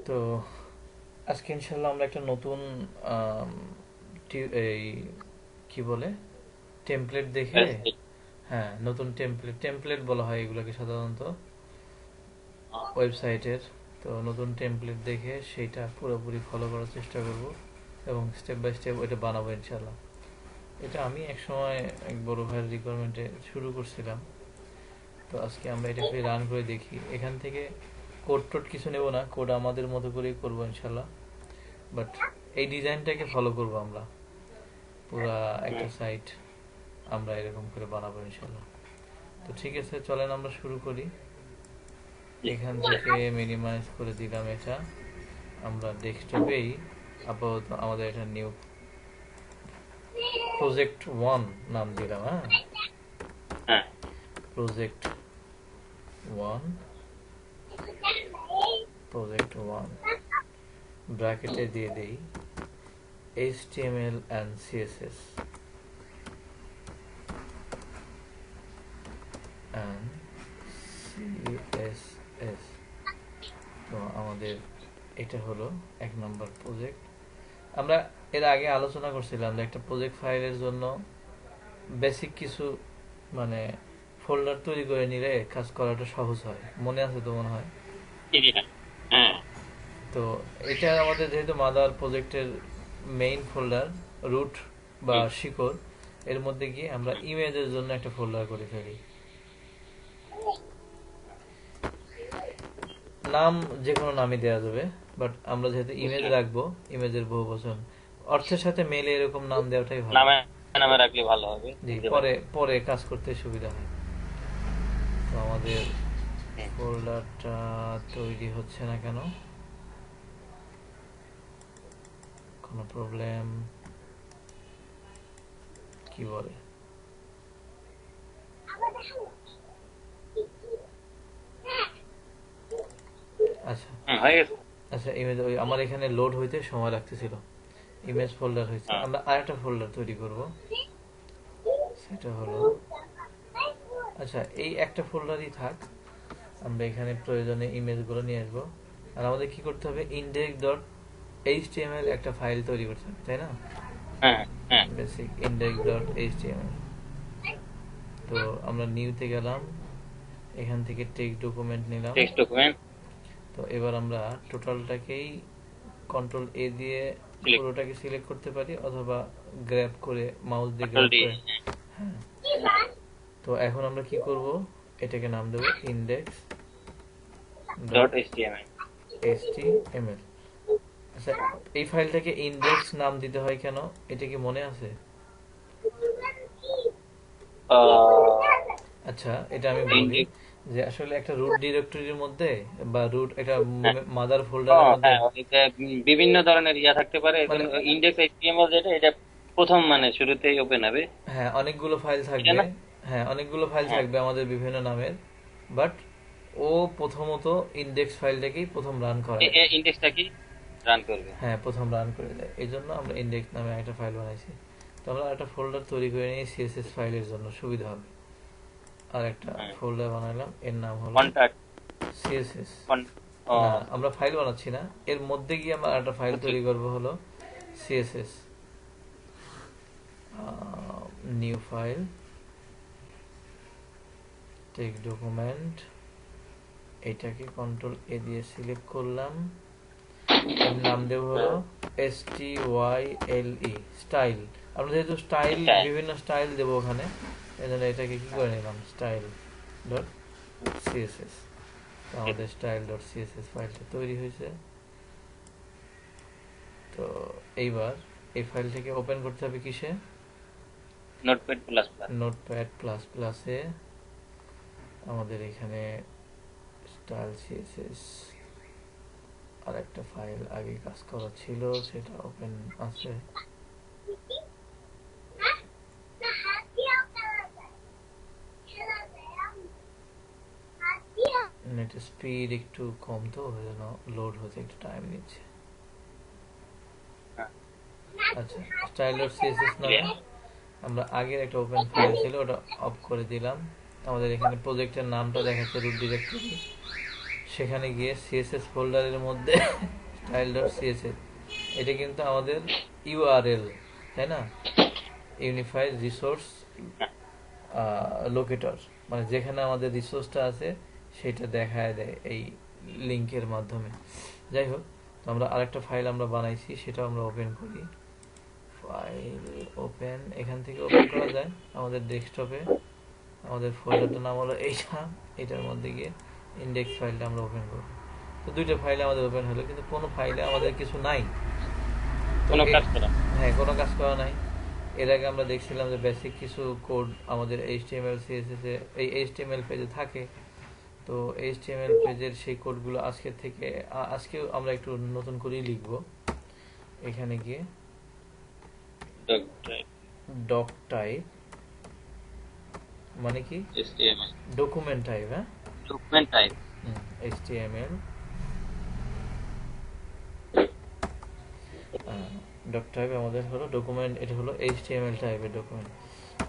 তো আজকে ইনশাল্লাহ আমরা একটা নতুন আম, এই কি বলে টেমপ্লেট দেখে, ওয়েবসাইট। হ্যাঁ নতুন টেমপ্লেট টেমপ্লেট বলা হয় এগুলোকে সাধারণত ওয়েবসাইটের। তো নতুন টেমপ্লেট দেখে সেইটা পুরোপুরি ফলো করার চেষ্টা করব এবং স্টেপ বাই স্টেপ ওইটা বানাবো ইনশাল্লাহ। এটা আমি একসময় এক বড় ভাইয়ের রিকোয়ারমেন্টে শুরু করছিলাম। তো আজকে আমরা এটা খালি রান করে দেখি, এখান থেকে কোড টোড কিছু নেব না, কোড আমাদের মতো করেই করবো ইনশাল্লাহ। বাট এই ডিজাইনটাকে ফলো করব আমরা, পুরা একটা সাইট আমরা এরকম করে বানাবো ইনশাল্লাহ। তো ঠিক আছে, চলেন আমরা শুরু করি। এখান থেকে মিনিমাইজ করে দিলাম এটা, আমরা ডেস্কটপেই আপাতত আমাদের এটা নিউ প্রজেক্ট 1 নাম দিলাম। হ্যাঁ, হ্যাঁ, প্রজেক্ট 1, প্রজেক্ট 1 ব্র্যাকেটে দিয়ে দেই HTML and CSS and CSS। তো আমাদের এটা হলো 1 নম্বর প্রজেক্ট। আমরা এর আগে আলোচনা করছিলাম যে একটা প্রজেক্ট ফাইলের জন্য বেসিক কিছু মানে ফোল্ডার তৈরি করে নিলে কাজ করাটা সহজ হয়, মনে আছে তো মনে হয়। জি, হ্যাঁ, হ্যাঁ, তো এটা আমাদের যেহেতু মাদার প্রজেক্টের মেইন ফোল্ডার, রুট বা হুম, শিকড়, এর মধ্যে গিয়ে আমরা হুম, ইমেজের জন্য একটা ফোল্ডার করে ফেলি। নাম যে কোনো নামই দেওয়া যাবে, বাট আমরা যেহেতু ইমেজ বুঝলাম। রাখবো, ইমেজের বহু বচন অর্থের সাথে মেলে এরকম নাম দেওয়াটাই ভালো। নামে নামে রাখলে ভালো হবে, জি, বুঝতে পরে পারছি। পরে কাজ করতে সুবিধা হয়। তো আমাদের হুম, ফোল্ডারটা তৈরি হচ্ছে না কেন, কোনো প্রবলেম কি বলে? আচ্ছা, হয়ে গেছে। আচ্ছা ইমেজ ওই আমার এখানে লোড হইতে সময় লাগতেছিল। ইমেজ ফোল্ডার হয়েছে, হ্যাঁ, আমরা আরেকটা ফোল্ডার তৈরি করব। সেটা হলো, আচ্ছা এই একটা ফোল্ডারই থাক, আমরা এখানে প্রয়োজনে ইমেজগুলো নিয়ে আসবো। আর আমাদের কি করতে হবে, ইন্ডেক্স ডট এইচটিএমএল একটা ফাইল তৈরি করতে হবে, তাই না? হ্যাঁ, হ্যাঁ। Basic index dot HTML. তো আমরা নিউতে গেলাম, এখান থেকে টেক্সট ডকুমেন্ট নিলাম। টেক্সট ডকুমেন্ট তো এবার আমরা টোটালটাকেই কন্ট্রোল এ দিয়ে সিলেক্ট, পুরোটাকে সিলেক্ট করতে পারি, অথবা গ্র্যাব করে মাউস দিয়ে কন্ট্রোল গ্র্যাব ডি। করে। হ্যাঁ, তো এখন আমরা কি করব, এটাকে নাম দেবো index dot dot HTML. HTML. আচ্ছা, এই ফাইলটাকে ইন্ডেক্স নাম দিতে হয় কেন, এটা কি মনে আছে? আচ্ছা, এটা আমি বলি ইন্ডেক্স। যে আসলে একটা রুট ডিরেক্টরির মধ্যে বা রুট একটা হ্যাঁ, মাদার ফোল্ডারের মধ্যে হ্যাঁ, ওইটা বিভিন্ন ধরনের ইয়া থাকতে পারে। এখন মানে ইন্ডেক্স এইচটিএমএল যেটা, এটা প্রথম মানে শুরুতেই ওপেন হবে, হ্যাঁ অনেকগুলো ফাইল এটা থাকবে। না? হ্যাঁ অনেকগুলো ফাইল হ্যাঁ, থাকবে আমাদের বিভিন্ন নামের, বাট ও প্রথমত ইন্ডেক্স ফাইলটাকেই প্রথম রান করায়। ইন্ডেক্সটা কি রান করবে? হ্যাঁ, প্রথম রান করে দেয়, এই জন্য আমরা ইন্ডেক্স নামে একটা ফাইল বানাইছি। তো আমরা একটা ফোল্ডার তৈরি করে নিই সিএসএস ফাইলের জন্য সুবিধা হবে। আর একটা হ্যাঁ, ফোল্ডার বানাইলাম, এর নাম হলো কন্ট্যাক্ট। সিএসএস। ও, না, আমরা ফাইল বানাচ্ছি না, এর মধ্যে গিয়ে আমরা একটা ফাইল বুঝছি। তৈরি করব হলো CSS new file text document. এটাকে কন্ট্রোল এ দিয়ে সিলেক্ট করলাম, এর নাম দেব হলো STYLE স্টাইল। আমরা যেহেতু স্টাইল, এটা বিভিন্ন স্টাইল দেবো ওখানে, এই জন্য এটাকে কি করে নিলাম, স্টাইল ডট সিএসএস। তো আমাদের স্টাইল ডট সিএসএস ফাইলটা তৈরি হয়েছে। তো এইবার এই ফাইলটাকে ওপেন করতে হবে কিসে, notepad plus plus. Notepad plus প্লাসে। আমাদের এখানে স্টাইল সিএসএস আর একটা ফাইল আগে কাজ করা ছিল, সেটা ওপেন আছে। নেটের স্পিড একটু কম, তো ওই জন্য লোড হতে একটু টাইম নিচ্ছে। হ্যাঁ, আচ্ছা, স্টাইল ডট সিএসএস নামে ক্লিয়ার। আমরা আগের একটা ওপেন ফাইল ছিল ওটা অফ করে দিলাম। আমাদের এখানে প্রজেক্টের নামটা দেখাচ্ছে রুট ডিরেক্টরি, সেখানে গিয়ে সিএসএস ফোল্ডারের মধ্যে style.css, এটা কিন্তু আমাদের ইউআরএল, তাই না? ইউনিফাইড রিসোর্স লোকেটর, মানে যেখানে আমাদের রিসোর্সটা আছে সেটা দেখায় দেয় এই লিংকের মাধ্যমে। যাই হোক, তো আমরা আরেকটা ফাইল আমরা বানাইছি, সেটা আমরা ওপেন করি। ফাইল ওপেন, এখান থেকে ওপেন করা যায় আমাদের ডেস্কটপে। আমাদের ফোল্ডারটার নাম হলো এইটা, এটার মধ্যে গিয়ে ইন্ডেক্স ফাইলটা আমরা ওপেন করব। তো দুইটা ফাইলে আমাদের ওপেন হলো, কিন্তু কোনো ফাইলে আমাদের কিছু নাই। কোনো কাজ করা, হ্যাঁ, কোনো কাজ করা নাই। এর আগে আমরা দেখছিলাম যে বেসিক কিছু কোড আমাদের এইচটিএমএল সিএসএস এ, এই এইচটিএমএল পেজে থাকে। তো এইচটিএমএল পেজের সেই কোডগুলো আজকে থেকে আজকেও আমরা একটু নতুন করেই লিখব। এখানে গিয়ে ডক টাইপ মানে কি? HTML document type. হ্যাঁ, document type, HTML doc type আমাদের হলো ডকুমেন্ট, এটা হলো HTML টাইপের ডকুমেন্ট।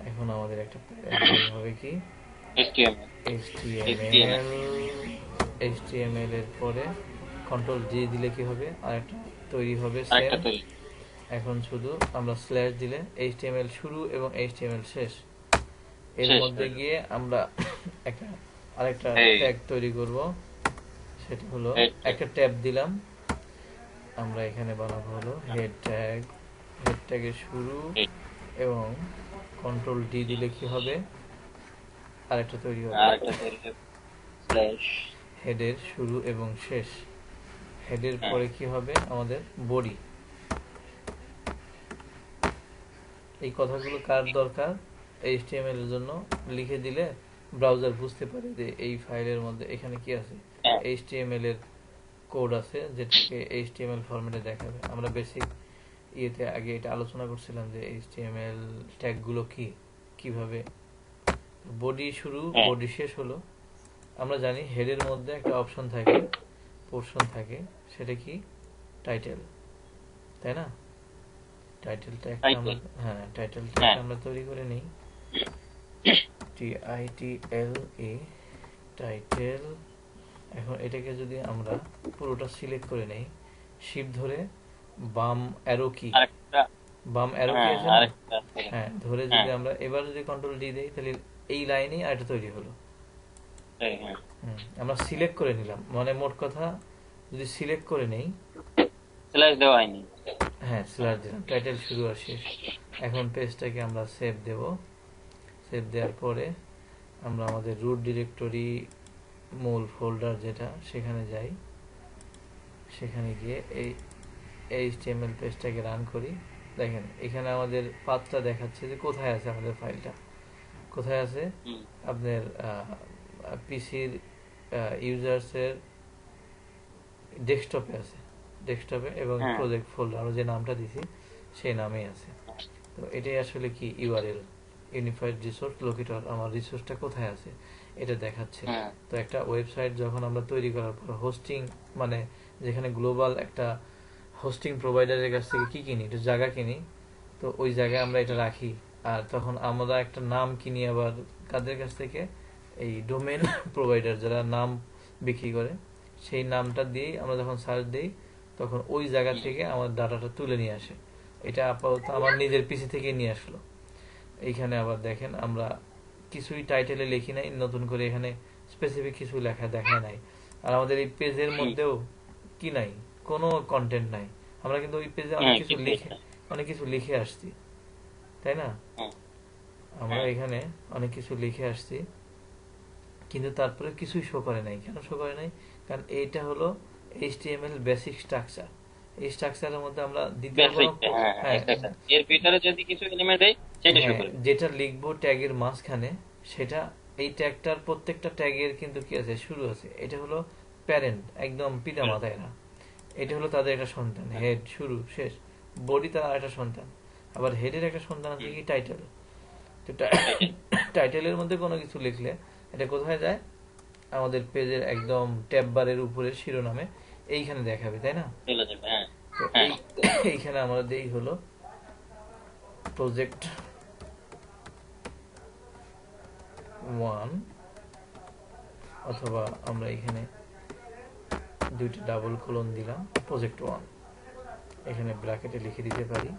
এখন আমাদের একটা হবে কি HTML এর পরে কন্ট্রোল জি দিলে কি হবে, আরেকটা তৈরি হবে সেম। এখন শুধু আমরা স্ল্যাশ দিলে HTML শুরু এবং HTML শেষ, এর মধ্যে গিয়ে আমরা একটা আরেকটা ট্যাগ তৈরি করব। সেটা হলো একটা ট্যাব দিলাম আমরা, এখানে বানাবো হলো হেড ট্যাগ। হেড ট্যাগের শুরু এবং কন্ট্রোল ডি দিলে কি হবে, আরেকটা তৈরি হবে হেডের শুরু এবং শেষ। হেডের পরে কি হবে আমাদের বডি। এই কথাগুলো কার দরকার? HTML এর জন্য লিখে দিলে ব্রাউজার বুঝতে পারে যে এই ফাইলের মধ্যে এখানে কি আছে, HTML এর কোড আছে যেটাকে HTML ফরম্যাটে দেখাবে। আমরা বেসিক ইয়েতে আগে এটা আলোচনা করছিলাম যে HTML ট্যাগগুলো কি, কিভাবে বডি শুরু বডি শেষ হলো। আমরা জানি হেডের মধ্যে একটা অপশন থাকে, পোর্শন থাকে, সেটা কি টাইটেল, তাই না? টাইটেল ট্যাগটা আমরা, হ্যাঁ টাইটেল ট্যাগটা আমরা তৈরি করে নিই, TITLE টাইটেল। এখন এটাকে যদি আমরা পুরোটা সিলেক্ট করে নেই, শিফট ধরে বাম অ্যারো কি, বাম অ্যারো কি আছে না, হ্যাঁ ধরে যদি আমরা এবার যদি কন্ট্রোল ডি দেই, তাহলে এই লাইনেই আরেকটা তৈরি হলো। আমরা সিলেক্ট করে নিলাম, মানে মোট কথা যদি সিলেক্ট করে নেই, স্ল্যাশ দেওয়া হয়নি, হ্যাঁ স্ল্যাশ দিলাম, টাইটেল শুরু আর শেষ। এখন পেজটাকে আমরা সেভ দেব। সেভ দেওয়ার পরে আমরা আমাদের রুট ডিরেক্টরি মূল ফোল্ডার যেটা, সেখানে যাই। সেখানে গিয়ে এই HTML পেজটাকে রান করি। দেখেন এখানে আমাদের পাথটা দেখাচ্ছে যে কোথায় আছে আমাদের ফাইলটা, কোথায় আছে আপনার পিসির ইউজার্সের ডেস্কটপে আছে, ডেস্কটপে এবং প্রজেক্ট ফোল্ডার আমরা যে নামটা দিছি সেই নামেই আছে। তো এটাই আসলে কি ইউআরএল, ইউনিফাইড রিসোর্স লোকেটর, আমার রিসোর্সটা কোথায় আছে এটা দেখাচ্ছে। তো একটা ওয়েবসাইট যখন আমরা তৈরি করার পর হোস্টিং, মানে যেখানে গ্লোবাল একটা হোস্টিং প্রোভাইডারের কাছ থেকে কি কিনি, একটু জায়গা কিনি, তো ওই জায়গায় আমরা এটা রাখি। আর তখন আমরা একটা নাম কিনি আবার কাদের কাছ থেকে, এই ডোমেন প্রোভাইডার যারা নাম বিক্রি করে, সেই নামটা দিয়েই আমরা যখন সার্চ দিই তখন ওই জায়গা থেকে আমার ডাটাটা তুলে নিয়ে আসে। এটা আপাতত আমার নিজের পিসি থেকে নিয়ে আসলো। এইখানে আবার দেখেন আমরা কিছুই টাইটেলে লিখি নাই, নতুন করে এখানে স্পেসিফিক কিছু লেখা দেখায় নাই। আর আমাদের এই পেজের মধ্যেও কি নাই, কোনো কন্টেন্ট নাই। আমরা কিন্তু ওই পেজে অনেক কিছু লিখে আসছি, তাই না? আমরা এখানে অনেক কিছু লিখে আসছি, কিন্তু তারপরে কিছুই শো করে নাই। কেন শো করে নাই? কারণ এইটা হলো HTML বেসিক স্ট্রাকচার। এই স্ট্রাকচারের মধ্যে আমরা দ্বিতীয় এর ভিতরে যদি কিছু এলিমেন্ট দেই সেটা শো করবে, যেটা লিখবো ট্যাগের মাঝখানে, সেটা এই ট্যাগটার প্রত্যেকটা ট্যাগের কিন্তু কি আছে, শুরু আছে। এটা হলো প্যারেন্ট, একদম পিতা মাতা এরা, এটা হলো তাদের একটা সন্তান, হেড শুরু শেষ, বডি তার একটা সন্তান, আবার হেডের একটা সন্তান আছে কি টাইটেল। তো টাইটেলের মধ্যে কোনো কিছু লিখলে এটা কোথায় যায়, আমাদের পেজের একদম ট্যাব বারের উপরে শিরোনামে এইখানে দেখাবে, তাই না? তো এইখানে আমাদের এই হলো প্রজেক্ট 1, অথবা আমরা এখানে দুইটা ডাবল কোলন দিলাম, প্রজেক্ট 1 এখানে ব্র্যাকেটে লিখে দিতে পারি।